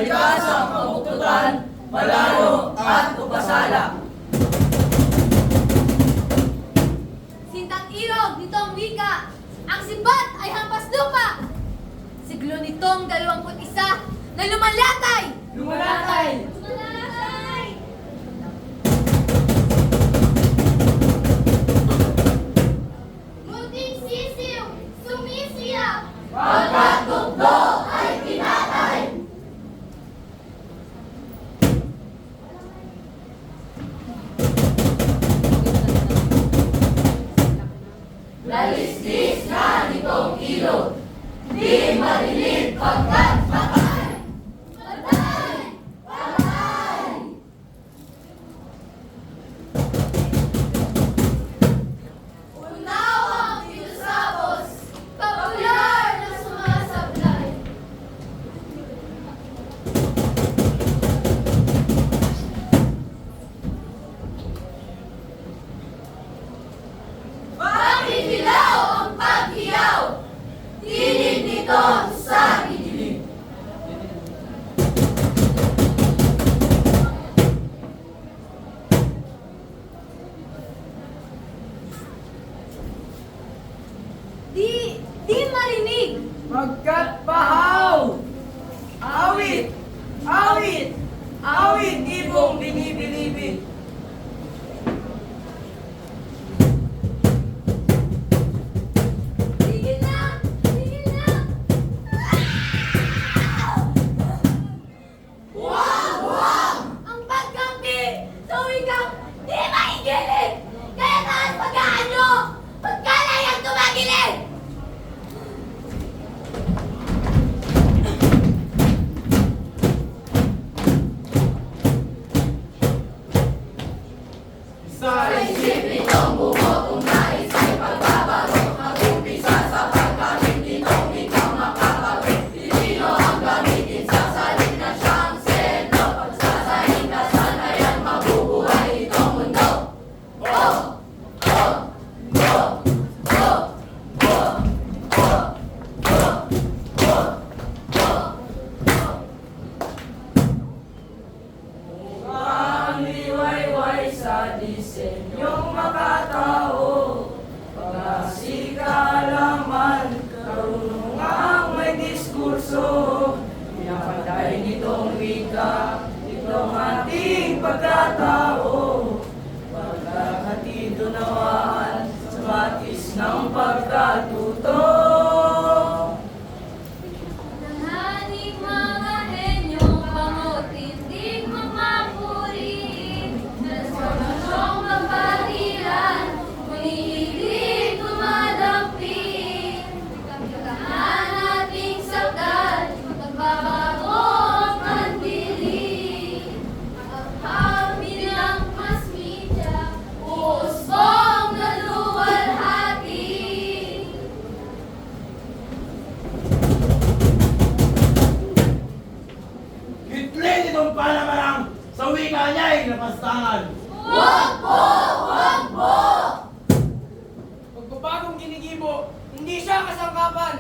Kalikasan, kabuktutan, malalo at pagpasala. Sintang ilog nitong wika, ang sibat ay hampas lupa. Siglo nitong 21 na lumalatay. Lumalatay! Lumalatay! Munting sisiw, sumisiyaw. Pagkat tukdo ay tinatay. Lalistis na nitong ilog, di marinig pagkat patay. Patay! Patay! Unawang pinusapos, popular na sumasablay. Bakit hilaw ang paghiyaw? Tinig nito sa dilim. Di marinig. Pagkat pahaw! Awit! Awit! Awit! Ibong binibilibid! Tigil na! Tigil na! Wag! Ang pagkampi sa wikang di maigilig! Kaya taas pagkaan nyo! Pagkalayang tumagilid! Sa isip nitong bumotong nais ay pagbabago. Mag-umpisa sa pagkamit nitong ikang makakawin. Pilipino ang gamitin sa salina siyang sentro. Pagsasahin ka sana yan mabubuhay itong mundo. Oh! Oh! Oh! Oh! Oh! Oh! Oh! Oh! Mukhang liwayway sa disenyong makatao. Pagkasikalaman, karunungang may diskurso. Pinapatay nitong wika, itong ating pagkatao. Pagkakatid unawaan sa batis ng pagkatuto. Nahaning mga henyong pangutindig mamapuri. Transformasyong mapatiran, umiilig dumadampi. Kakahan nating sakdal, magbabago ang pandili. Ang bilang mas media, uusbong na luwalhati. Hitler itong panamarang sa wika niya ay napastangan. Wag po! Wag po! Pagbabagong ginigibo, hindi siya kasangkapan.